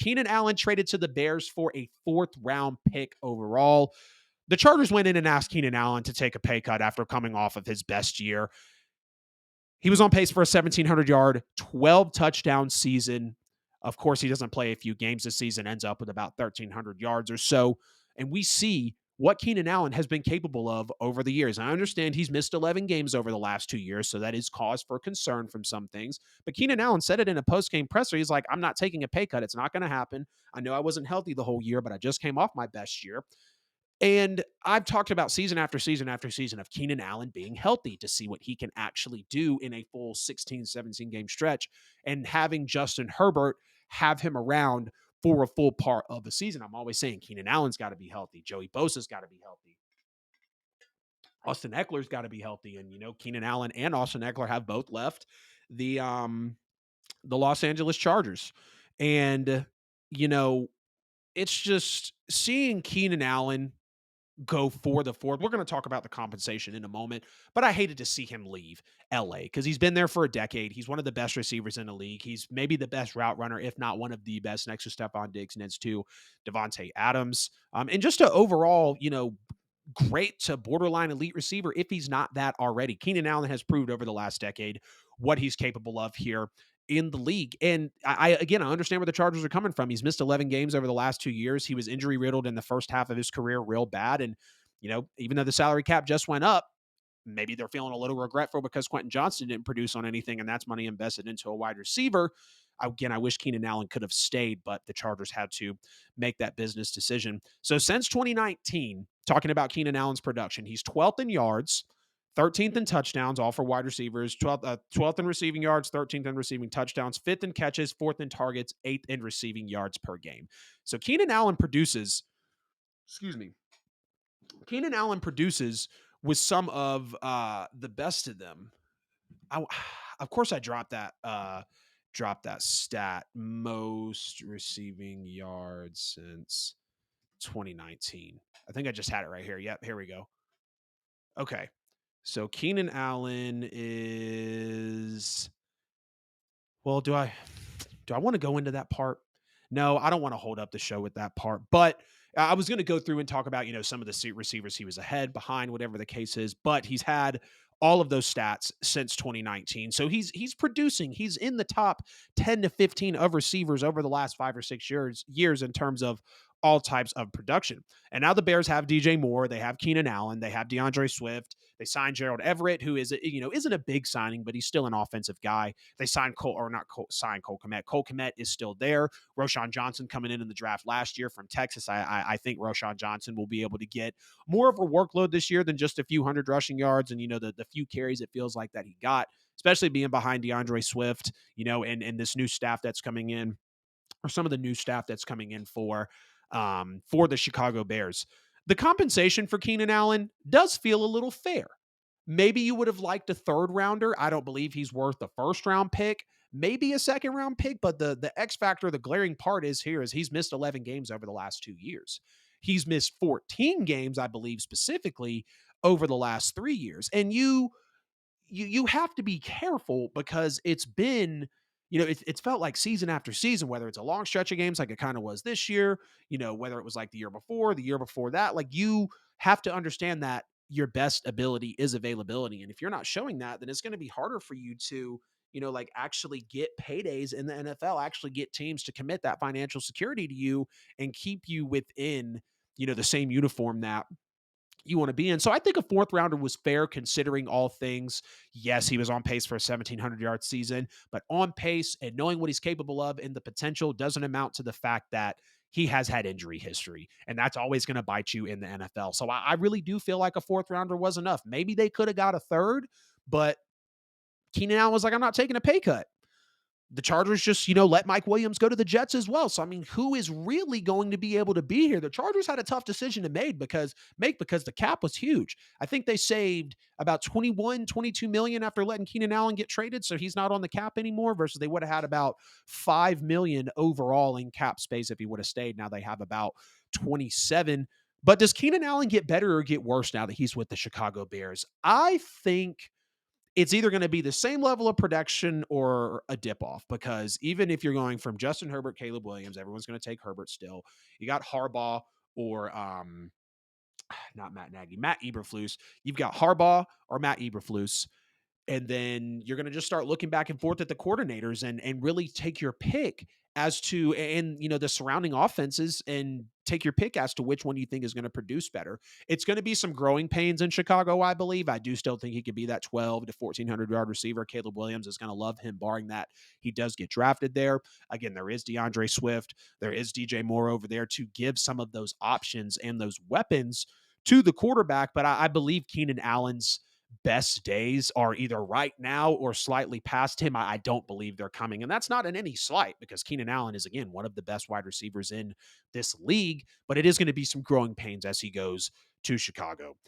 Keenan Allen traded to the Bears for a 4th-round pick overall. The Chargers went in and asked Keenan Allen to take a pay cut after coming off of his best year. He was on pace for a 1,700-yard, 12-touchdown season. Of course, he doesn't play a few games this season, ends up with about 1,300 yards or so. And we see what Keenan Allen has been capable of over the years. I understand he's missed 11 games over the last 2 years, so that is cause for concern from some things. But Keenan Allen said it in a post-game presser. He's like, I'm not taking a pay cut. It's not going to happen. I know I wasn't healthy the whole year, but I just came off my best year. And I've talked about season after season after season of Keenan Allen being healthy to see what he can actually do in a full 16, 17 game stretch, and having Justin Herbert have him around for a full part of the season. I'm always saying Keenan Allen's got to be healthy. Joey Bosa's got to be healthy. Austin Eckler's got to be healthy. And, Keenan Allen and Austin Eckler have both left the Los Angeles Chargers. And, it's just seeing Keenan Allen go for the 4th. We're going to talk about the compensation in a moment, but I hated to see him leave LA because he's been there for a decade. He's one of the best receivers in the league. He's maybe the best route runner, if not one of the best, next to Stephon Diggs, next to Devontae Adams. And just a overall, great to borderline elite receiver if he's not that already. Keenan Allen has proved over the last decade what he's capable of here in the league. And I understand where the Chargers are coming from. He's missed 11 games over the last 2 years. He was injury riddled in the first half of his career real bad. And, even though the salary cap just went up, maybe they're feeling a little regretful because Quentin Johnston didn't produce on anything, and that's money invested into a wide receiver. Again, I wish Keenan Allen could have stayed, but the Chargers had to make that business decision. So since 2019, talking about Keenan Allen's production, he's 12th in yards, 13th in touchdowns, all for wide receivers, 12th in receiving yards, 13th in receiving touchdowns, 5th in catches, 4th in targets, 8th in receiving yards per game. So Keenan Allen produces with some of the best of them. Of course, I dropped that stat. Most receiving yards since 2019. I think I just had it right here. Yep, here we go. Okay, so Keenan Allen is. Well, do I want to go into that part? No, I don't want to hold up the show with that part. But I was going to go through and talk about, some of the receivers he was ahead, behind, whatever the case is. But he's had all of those stats since 2019. So he's producing. He's in the top 10 to 15 of receivers over the last 5 or 6 years in terms of all types of production. And now the Bears have DJ Moore, they have Keenan Allen, they have DeAndre Swift, they signed Gerald Everett, who isn't a big signing, but he's still an offensive guy. They signed Cole Kmet. Cole Kmet is still there. Roschon Johnson coming in the draft last year from Texas. I think Roschon Johnson will be able to get more of a workload this year than just a few hundred rushing yards and, the few carries it feels like that he got, especially being behind DeAndre Swift, and this new staff that's coming in, or some of the new staff that's coming in for the Chicago Bears. The compensation for Keenan Allen does feel a little fair. Maybe you would have liked a 3rd rounder. I don't believe he's worth a 1st-round pick, maybe a 2nd-round pick, but the X factor, the glaring part is he's missed 11 games over the last 2 years. He's missed 14 games, I believe, specifically over the last 3 years. And you have to be careful because it's been, it's felt like season after season, whether it's a long stretch of games like it kind of was this year, whether it was like the year before that, like you have to understand that your best ability is availability. And if you're not showing that, then it's going to be harder for you to, actually get paydays in the NFL, actually get teams to commit that financial security to you and keep you within, the same uniform that you want to be in. So I think a 4th rounder was fair considering all things. Yes, he was on pace for a 1,700-yard season, but on pace and knowing what he's capable of and the potential doesn't amount to the fact that he has had injury history, and that's always going to bite you in the NFL. So I really do feel like a 4th rounder was enough. Maybe they could have got a 3rd, but Keenan Allen was like, I'm not taking a pay cut. The Chargers just, let Mike Williams go to the Jets as well. So, I mean, who is really going to be able to be here? The Chargers had a tough decision to make because the cap was huge. I think they saved about 22 million after letting Keenan Allen get traded. So he's not on the cap anymore versus they would have had about 5 million overall in cap space if he would have stayed. Now they have about 27. But does Keenan Allen get better or get worse now that he's with the Chicago Bears? I think it's either going to be the same level of production or a dip off because even if you're going from Justin Herbert, Caleb Williams, everyone's going to take Herbert still. You got Harbaugh or not Matt Nagy, Matt Eberflus. You've got Harbaugh or Matt Eberflus, and then you're going to just start looking back and forth at the coordinators and really take your pick as to and the surrounding offenses and take your pick as to which one you think is going to produce better. It's going to be some growing pains in Chicago, I believe. I do still think he could be that 12 to 1400 yard receiver. Caleb Williams is going to love him, barring that he does get drafted there. Again, there is DeAndre Swift, there is DJ Moore over there to give some of those options and those weapons to the quarterback. But I believe Keenan Allen's best days are either right now or slightly past him. I don't believe they're coming. And that's not in any slight because Keenan Allen is, again, one of the best wide receivers in this league, but it is going to be some growing pains as he goes to Chicago.